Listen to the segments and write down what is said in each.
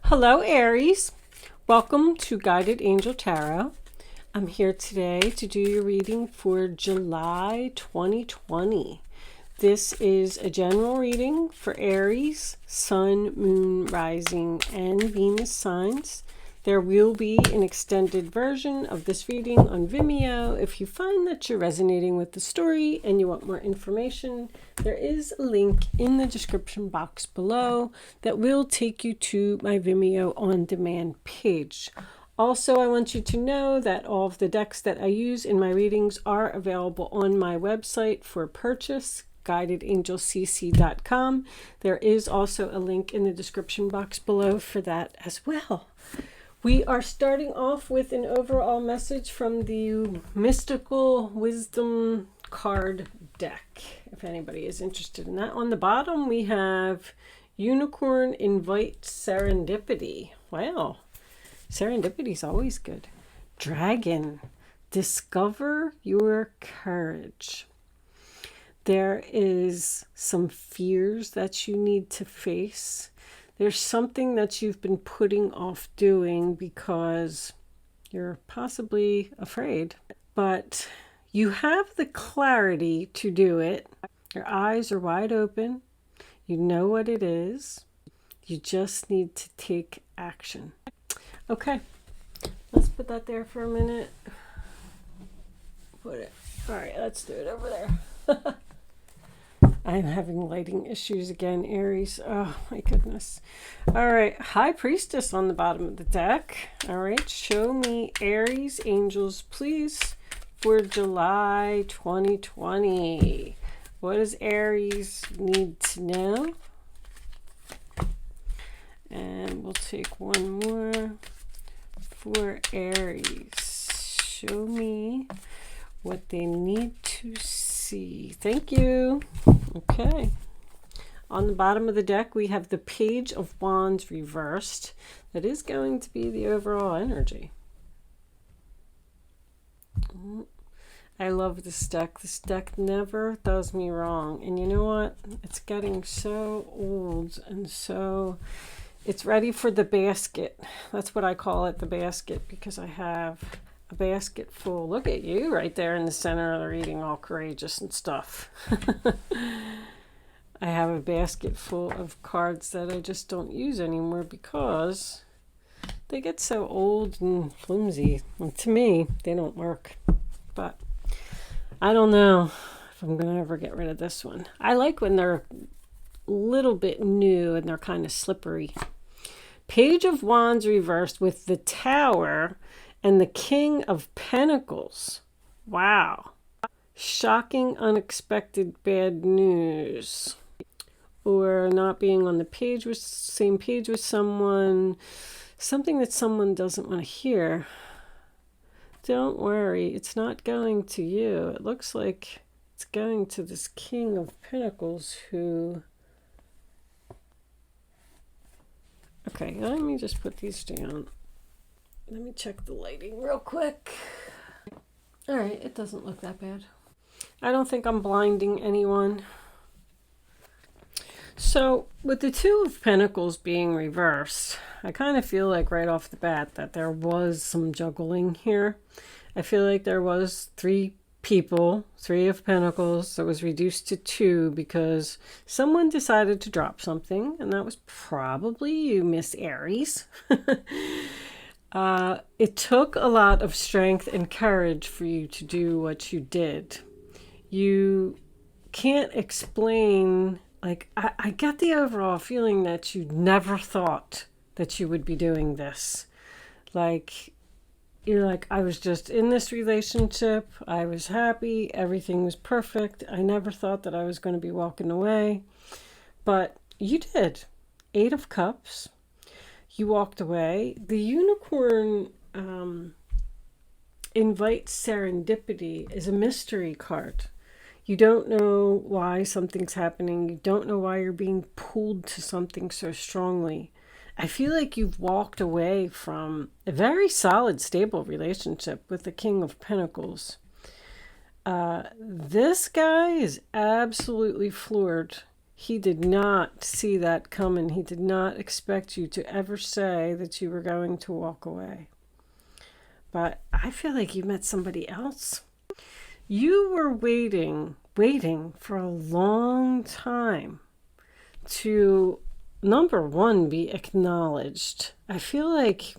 Hello, Aries. Welcome to Guided Angel Tarot. I'm here today to do your reading for July 2020. This is a general reading for Aries, Sun, Moon, Rising, and Venus signs. There will be an extended version of this reading on Vimeo. If you find that you're resonating with the story and you want more information, there is a link in the description box below that will take you to my Vimeo on demand page. Also, I want you to know that all of the decks that I use in my readings are available on my website for purchase, guidedangelcc.com. There is also a link in the description box below for that as well. We are starting off with an overall message from the Mystical Wisdom card deck, if anybody is interested in that. On the bottom, we have Unicorn Invite Serendipity. Wow, serendipity is always good. Dragon, discover your courage. There is some fears that you need to face. There's something that you've been putting off doing because you're possibly afraid, but you have the clarity to do it. Your eyes are wide open. You know what it is. You just need to take action. Okay, let's put that there for a minute. All right, let's do it over there. I'm having lighting issues again, Aries. Oh, my goodness. All right. High Priestess on the bottom of the deck. All right. Show me Aries angels, please, for July 2020. What does Aries need to know? And we'll take one more for Aries. Show me what they need to see. Thank you. Okay. On the bottom of the deck, we have the Page of Wands reversed. That is going to be the overall energy. I love this deck. This deck never does me wrong. And you know what? It's getting so old and so... it's ready for the basket. That's what I call it, the basket, because I have a basket full. Look at you right there in the center of the reading, all courageous and stuff. I have a basket full of cards that I just don't use anymore because they get so old and flimsy. And to me, they don't work. But I don't know if I'm going to ever get rid of this one. I like when they're a little bit new and they're kind of slippery. Page of Wands reversed with the Tower and the King of Pentacles. Wow. Shocking, unexpected bad news. Or not being on the page with same page with someone. Something that someone doesn't want to hear. Don't worry, it's not going to you. It looks like it's going to this King of Pentacles who... Okay, let me just put these down. Let me check the lighting real quick. All right, it doesn't look that bad. I don't think I'm blinding anyone. So, with the Two of Pentacles being reversed, I kind of feel like right off the bat that there was some juggling here. I feel like there was three people, Three of Pentacles, that was reduced to two because someone decided to drop something, and that was probably you, Miss Aries. It took a lot of strength and courage for you to do what you did. You can't explain, like, I get the overall feeling that you never thought that you would be doing this. Like, you're like, I was just in this relationship. I was happy. Everything was perfect. I never thought that I was going to be walking away. But you did. Eight of Cups. You walked away. The Unicorn Invite Serendipity is a mystery card. You don't know why something's happening. You don't know why you're being pulled to something so strongly. I feel like you've walked away from a very solid, stable relationship with the King of Pentacles. This guy is absolutely floored He did not see that coming. He did not expect you to ever say that you were going to walk away. But I feel like you met somebody else. You were waiting for a long time to, number one, be acknowledged. I feel like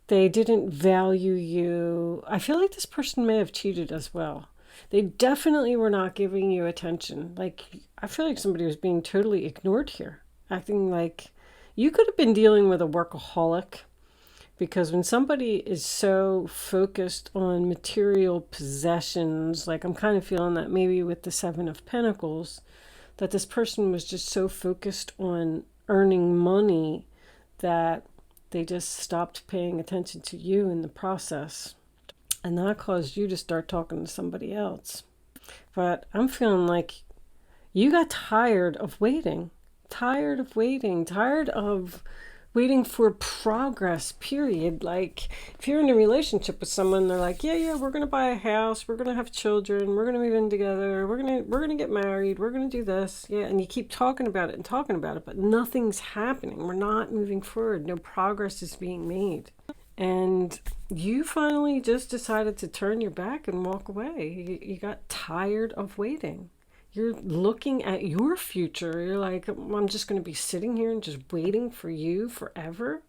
they didn't value you. I feel like this person may have cheated as well. They definitely were not giving you attention. Like, I feel like somebody was being totally ignored here, acting like you could have been dealing with a workaholic. Because when somebody is so focused on material possessions, like I'm kind of feeling that maybe with the Seven of Pentacles, that this person was just so focused on earning money that they just stopped paying attention to you in the process. And that caused you to start talking to somebody else. But I'm feeling like you got tired of waiting for progress, period. Like, if you're in a relationship with someone, they're like, yeah, we're going to buy a house, we're going to have children, we're going to move in together, we're going to get married, we're going to do this. Yeah, and you keep talking about it, but nothing's happening. We're not moving forward. No progress is being made. And you finally just decided to turn your back and walk away. You got tired of waiting. You're looking at your future. You're like, I'm just going to be sitting here and just waiting for you forever.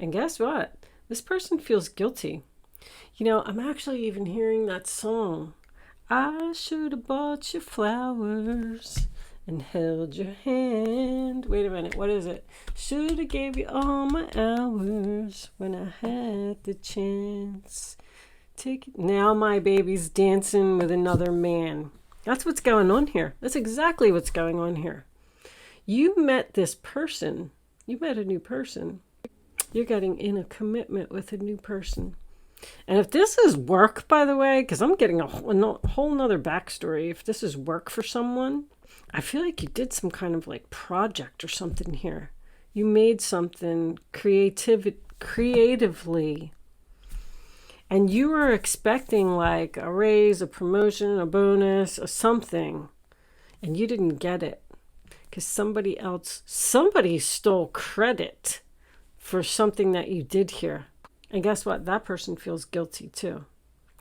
And guess what? This person feels guilty. You know, I'm actually even hearing that song. I should have bought you flowers and held your hand. Wait a minute, what is it? Should have gave you all my hours when I had the chance. Take it. Now my baby's dancing with another man. That's what's going on here. That's exactly what's going on here. You met this person. You met a new person. You're getting in a commitment with a new person. And if this is work, by the way, because I'm getting a whole nother backstory. If this is work for someone, I feel like you did some kind of like project or something here. You made something creatively. And you were expecting like a raise, a promotion, a bonus, a something. And you didn't get it. Because somebody stole credit for something that you did here. And guess what? That person feels guilty too.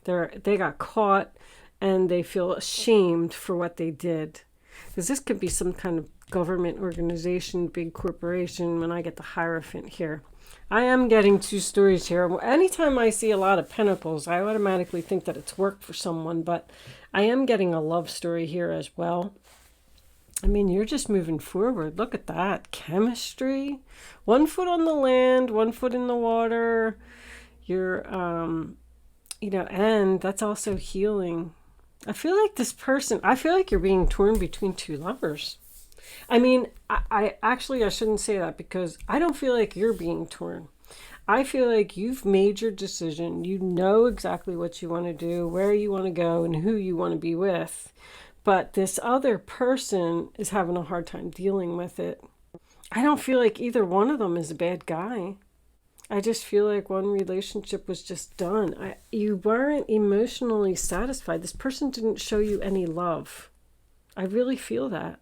They got caught and they feel ashamed for what they did. Because this could be some kind of government organization, big corporation, when I get the Hierophant here. I am getting two stories here. Anytime I see a lot of pentacles, I automatically think that it's work for someone, but I am getting a love story here as well. I mean, you're just moving forward. Look at that. Chemistry. 1 foot on the land, 1 foot in the water. You're, and that's also healing. I feel like you're being torn between two lovers. I mean, I shouldn't say that because I don't feel like you're being torn. I feel like you've made your decision. You know exactly what you want to do, where you want to go, and who you want to be with. But this other person is having a hard time dealing with it. I don't feel like either one of them is a bad guy. I just feel like one relationship was just done. You weren't emotionally satisfied. This person didn't show you any love. I really feel that.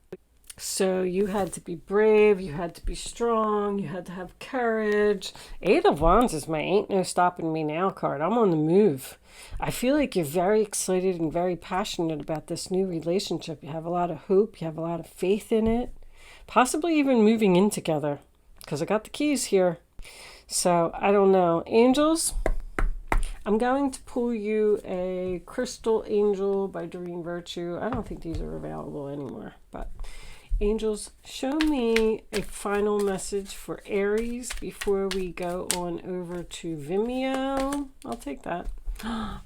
So you had to be brave, you had to be strong, you had to have courage. 8 of Wands is my ain't no stopping me now card. I'm on the move. I feel like you're very excited and very passionate about this new relationship. You have a lot of hope, you have a lot of faith in it. Possibly even moving in together, because I got the keys here. So I don't know. Angels, I'm going to pull you a Crystal Angel by Doreen Virtue. I don't think these are available anymore, but angels, show me a final message for Aries before we go on over to Vimeo. I'll take that.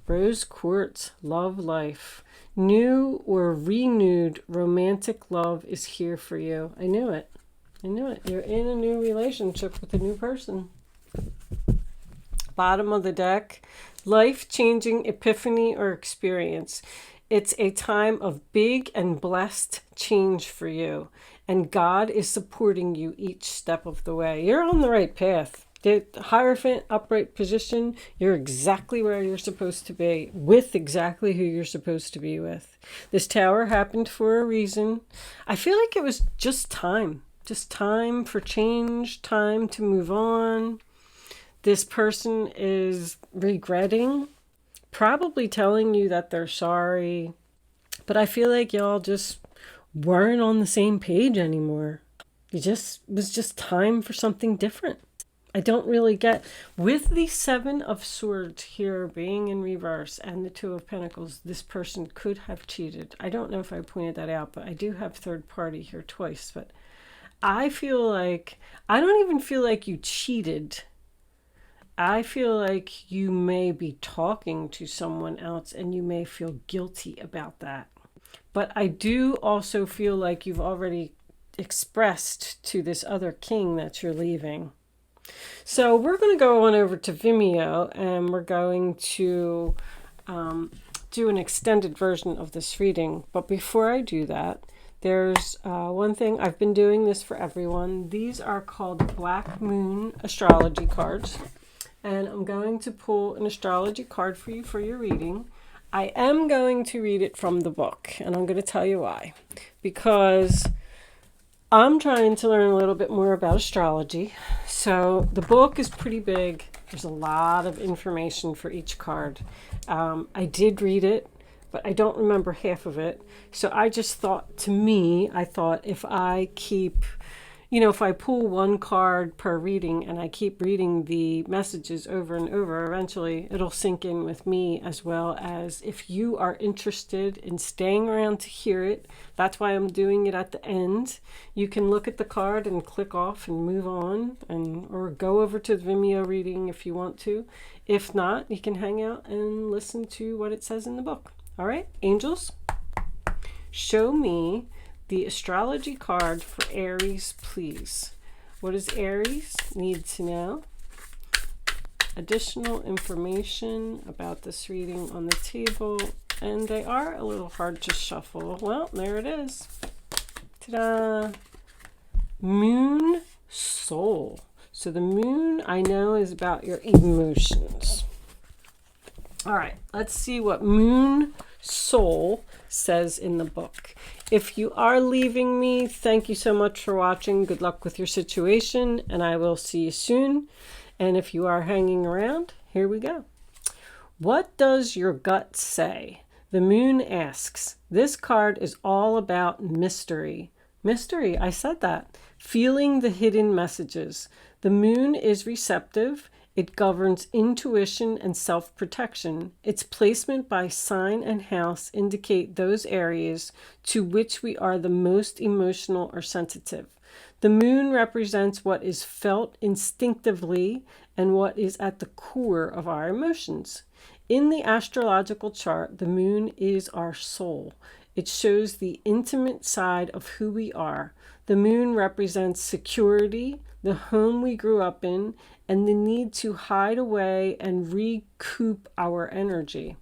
Rose Quartz, love life. New or renewed romantic love is here for you. I knew it. You're in a new relationship with a new person. Bottom of the deck, life-changing epiphany or experience. It's a time of big and blessed change for you. And God is supporting you each step of the way. You're on the right path. The Hierophant, upright position, you're exactly where you're supposed to be, with exactly who you're supposed to be with. This Tower happened for a reason. I feel like it was just time for change, time to move on. This person is regretting, probably telling you that they're sorry, but I feel like y'all just weren't on the same page anymore. It was just time for something different. I don't really get, with the Seven of Swords here being in reverse and the Two of Pentacles, this person could have cheated. I don't know if I pointed that out, but I do have third party here twice. But I feel like, I don't even feel like you cheated. I feel like you may be talking to someone else and you may feel guilty about that. But I do also feel like you've already expressed to this other king that you're leaving. So we're going to go on over to Vimeo and we're going to do an extended version of this reading. But before I do that, there's one thing. I've been doing this for everyone. These are called Black Moon astrology cards. And I'm going to pull an astrology card for you for your reading. I am going to read it from the book, and I'm going to tell you why. Because I'm trying to learn a little bit more about astrology. So the book is pretty big. There's a lot of information for each card. I did read it, but I don't remember half of it. So I just thought, I thought if I keep, if I pull one card per reading and I keep reading the messages over and over, eventually it'll sink in with me, as well as if you are interested in staying around to hear it. That's why I'm doing it at the end. You can look at the card and click off and move on, or go over to the Vimeo reading if you want to. If not, you can hang out and listen to what it says in the book. All right, angels, show me the astrology card for Aries, please. What does Aries need to know? Additional information about this reading on the table. And they are a little hard to shuffle. Well, there it is. Ta-da! Moon Soul. So the moon, I know, is about your emotions. All right, let's see what Moon Soul says in the book. If you are leaving me, thank you so much for watching. Good luck with your situation, and I will see you soon. And if you are hanging around, here we go. What does your gut say? The moon asks. This card is all about mystery. Mystery, I said that. Feeling the hidden messages. The moon is receptive. It governs intuition and self-protection. Its placement by sign and house indicate those areas to which we are the most emotional or sensitive. The moon represents what is felt instinctively and what is at the core of our emotions. In the astrological chart, the moon is our soul. It shows the intimate side of who we are. The moon represents security, the home we grew up in, and the need to hide away and recoup our energy.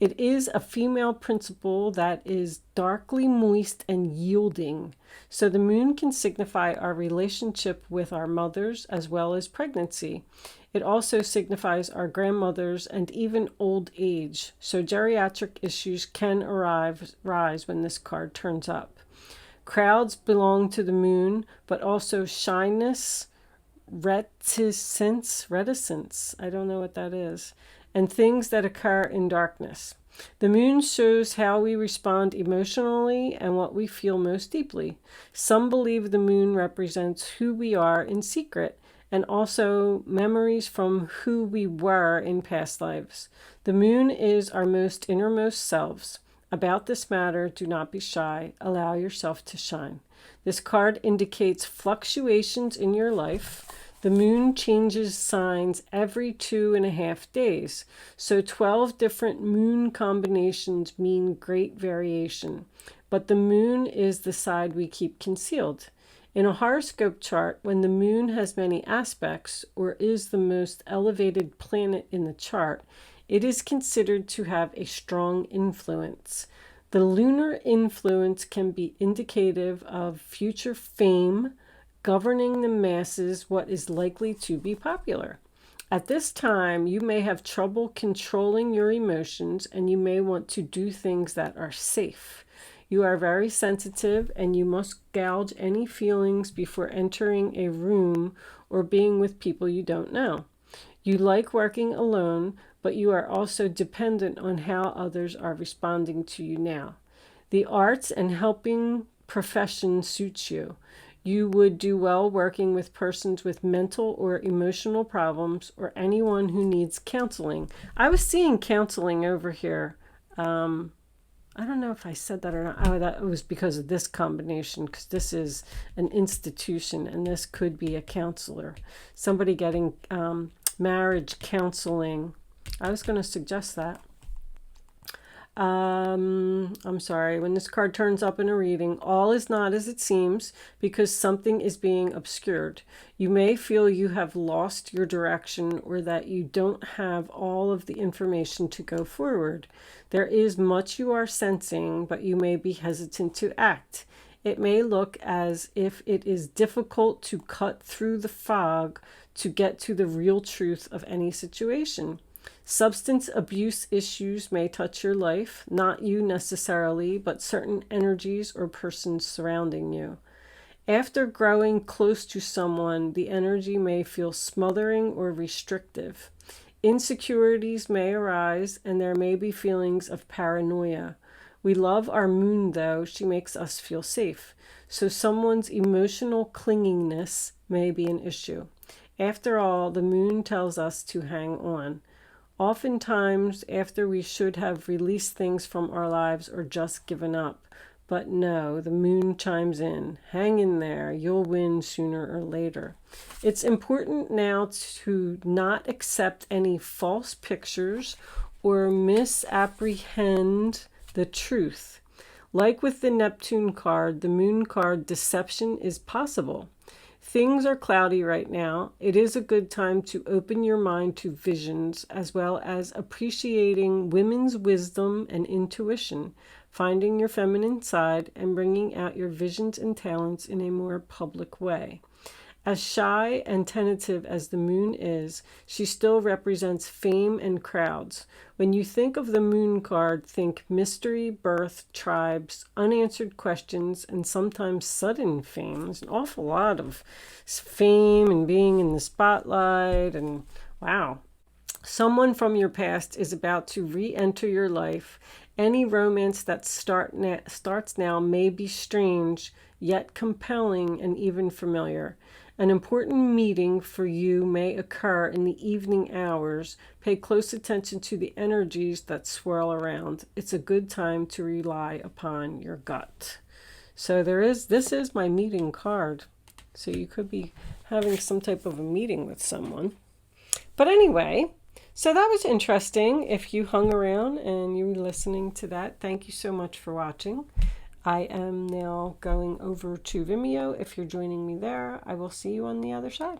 It is a female principle that is darkly moist and yielding. So the moon can signify our relationship with our mothers as well as pregnancy. It also signifies our grandmothers and even old age. So geriatric issues can rise when this card turns up. Crowds belong to the moon, but also shyness, reticence, I don't know what that is, and things that occur in darkness. The moon shows how we respond emotionally and what we feel most deeply. Some believe the moon represents who we are in secret and also memories from who we were in past lives. The moon is our most innermost selves. About this matter, do not be shy. Allow yourself to shine. This card indicates fluctuations in your life. The moon changes signs every 2.5 days. So 12 different moon combinations mean great variation. But the moon is the side we keep concealed. In a horoscope chart, when the moon has many aspects or is the most elevated planet in the chart, it is considered to have a strong influence. The lunar influence can be indicative of future fame, governing the masses what is likely to be popular. At this time, you may have trouble controlling your emotions, and you may want to do things that are safe. You are very sensitive, and you must gauge any feelings before entering a room or being with people you don't know. You like working alone, but you are also dependent on how others are responding to you now. The arts and helping profession suits you. You would do well working with persons with mental or emotional problems or anyone who needs counseling. I was seeing counseling over here. I don't know if I said that or not. Oh, that was because of this combination, because this is an institution and this could be a counselor. Somebody getting marriage counseling. I was going to suggest that. I'm sorry, when this card turns up in a reading, all is not as it seems because something is being obscured. You may feel you have lost your direction or that you don't have all of the information to go forward. There is much you are sensing, but you may be hesitant to act. It may look as if it is difficult to cut through the fog to get to the real truth of any situation. Substance abuse issues may touch your life, not you necessarily, but certain energies or persons surrounding you. After growing close to someone, the energy may feel smothering or restrictive. Insecurities may arise, and there may be feelings of paranoia. We love our moon, though. She makes us feel safe. So someone's emotional clinginess may be an issue. After all, the moon tells us to hang on. Oftentimes, after we should have released things from our lives or just given up. But no, the moon chimes in. Hang in there. You'll win sooner or later. It's important now to not accept any false pictures or misapprehend the truth. Like with the Neptune card, the moon card, deception is possible. Things are cloudy right now. It is a good time to open your mind to visions as well as appreciating women's wisdom and intuition, finding your feminine side and bringing out your visions and talents in a more public way. As shy and tentative as the moon is, she still represents fame and crowds. When you think of the moon card, think mystery, birth, tribes, unanswered questions, and sometimes sudden fame. There's an awful lot of fame and being in the spotlight, and wow. Someone from your past is about to re-enter your life. Any romance that starts now may be strange, yet compelling and even familiar. An important meeting for you may occur in the evening hours. Pay close attention to the energies that swirl around. It's a good time to rely upon your gut. So this is my meeting card. So you could be having some type of a meeting with someone. But anyway, so that was interesting. If you hung around and you were listening to that, thank you so much for watching. I am now going over to Vimeo. If you're joining me there, I will see you on the other side.